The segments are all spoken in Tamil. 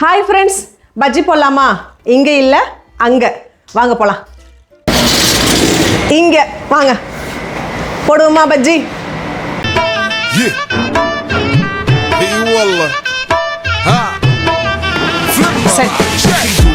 ஹாய் ஃப்ரெண்ட்ஸ், பஜ்ஜி போடலாமா? இங்கே இல்லை, அங்கே வாங்க போகலாம். இங்கே வாங்க போடுவோமா பஜ்ஜி?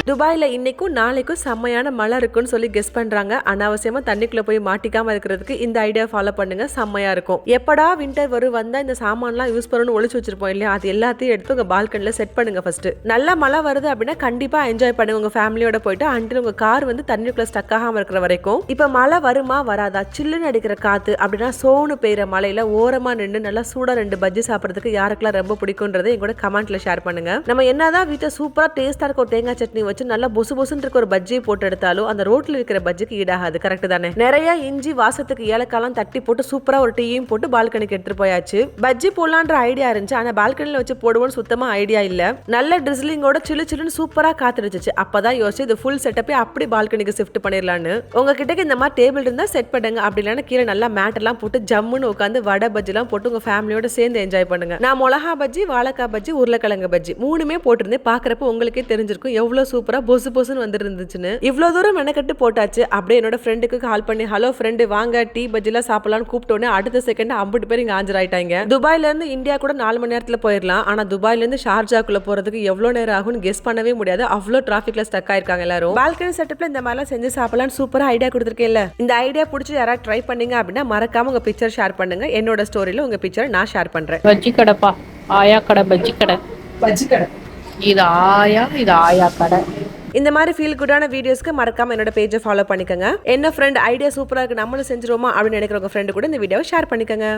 துபாயில் இன்னைக்கும் நாளைக்கும் செம்மையான மழை இருக்குன்னு சொல்லி கெஸ் பண்றாங்க. அனாவசியமா தண்ணிக்குள்ள போய் மாட்டிக்காம இருக்கிறதுக்கு இந்த ஐடியா ஃபாலோ பண்ணுங்க, செம்மையா இருக்கும். எப்படா வின்டர் வரும் வந்தா இந்த சாமான்லாம் யூஸ் பண்ணணும்னு ஒளிச்சு வச்சிருப்போம் இல்லையா, அது எல்லாத்தையும் எடுத்து உங்க பால்கனில செட் பண்ணுங்க. ஃபர்ஸ்ட் நல்ல மழை வருது அப்படின்னா கண்டிப்பா என்ஜாய் பண்ணுங்க உங்க ஃபேமிலியோட போயிட்டு, அண்டில் உங்க கார் வந்து தண்ணிக்குள்ள ஸ்டக் ஆகாம இருக்கிற வரைக்கும். இப்ப மழை வருமா வராதா, சில்லுன்னு அடிக்கிற காத்து அப்படின்னா சோனு பெய்யற மழையில ஓரமா நின்று நல்லா சூடா 2 பஜ்ஜி சாப்பிட்றதுக்கு யாருக்கெல்லாம் ரொம்ப பிடிக்கும்ன்றதை எங்கூட கமெண்ட்ல ஷேர் பண்ணுங்க. நம்ம என்னதான் வீட்டை சூப்பரா டேஸ்டா இருக்க ஒரு தேங்காய் சட்னி வச்சு நல்லா பொசு பொசுன்னு இருக்க ஒரு பஜ்ஜியை போட்டு எடுத்தாலும் அந்த ரோட்ல இருக்கிற பஜ்ஜிக்கு ஈடாகாது. கரெக்ட் தானே? நிறைய இஞ்சி வாசத்துக்கு ஏலக்காலாம் தட்டி போட்டு சூப்பரா ஒரு டீயும் போட்டு பால்கனிக்கு எடுத்துட்டு போயாச்சு. பஜ்ஜி போடலான்ற ஐடியா இருந்துச்சு, ஆனா பால்கனில வச்சு போடுவோம்னு சுத்தமா ஐடியா இல்ல. நல்ல ட்ரிஸ்லிங்கோட சில்லு சில்லுன்னு சூப்பரா காத்துருச்சு. அப்பதான் யோசிச்சு இது ஃபுல் செட்டப்பே அப்படி பால்கனிக்கு ஷிஃப்ட் பண்ணிடலான்னு. உங்ககிட்ட இந்த மாதிரி டேபிள் இருந்தா செட் பண்ணுங்க, அப்படி இல்லைன்னா கீழே நல்லா மேட் எல்லாம் போட்டு ஜம்முன்னு உட்காந்து வடை பஜ்ஜி எல்லாம் போட்டு உங்க ஃபேமிலியோட சேர்ந்து என்ஜாய் பண்ணுங்க. நான் மிளகா பஜ்ஜி, வாழைக்காய் பஜ்ஜி, உருளைக்கிழங்கு பஜ்ஜி 3மே போட்டிருந்தேன். பாக்குறப்ப உங்களுக்கே தெரிஞ்சிருக்கும் எவ்வளவு சூப்பரா பொசு பொசுன்னு வந்துருந்துச்சுன்னு. இவ்வளவு தூரம் மெனக்கட்டு போட்டாச்சு. அப்படியே என்னோட ஃப்ரெண்டுக்கு கால் பண்ணி ஹலோ ஃப்ரெண்டு வாங்க டீ பஜ்ஜிலாம் சாப்பிடலாம்னு கூப்பிட்டோன்னே அடுத்த செகண்ட் 50 பேர் இங்க ஆஜராயிட்டாங்க. துபாயில இருந்து இந்தியா கூட 4 மணி நேரத்துல போயிடலாம், ஆனா துபாயில இருந்து ஷார்ஜாக்குள்ள போறதுக்கு எவ்வளவு நேரம் ஆகும்னு கெஸ் பண்ணவே முடியாது. அவ்வளவு டிராபிக்ல ஸ்டக் ஆயிருக்காங்க எல்லாரும். பால்கனி செட்டப்ல இந்த மாதிரிலாம் செஞ்சு சாப்பிடலாம்னு சூப்பரா ஐடியா கொடுத்துருக்கேன்ல. இந்த ஐடியா பிடிச்சி யாராவது ட்ரை பண்ணீங்க அப்படின்னா மறக்காம உங்க பிக்சர் ஷேர் பண்ணுங்க. என்னோட ஸ்டோரியில உங்க பிக்சர் நான் ஷேர் பண்றேன். பஜ்ஜி கடைப்பா, ஆயா கடை, பஜ்ஜி கடை, பஜ்ஜி கடை. இது ஆயா கடை. இந்த மாதிரி ஃபீல் குட்டான வீடியோஸ்க்கு மறக்காம என்னோட பேஜை ஃபாலோ பண்ணிக்கோங்க. என்ன ஃப்ரெண்ட் ஐடியா சூப்பரா இருக்கு நம்மளும் செஞ்சிருவோமா அப்படின்னு நினைக்கிறவங்க ஃப்ரெண்டு கூட இந்த வீடியோவை ஷேர் பண்ணிக்கோங்க.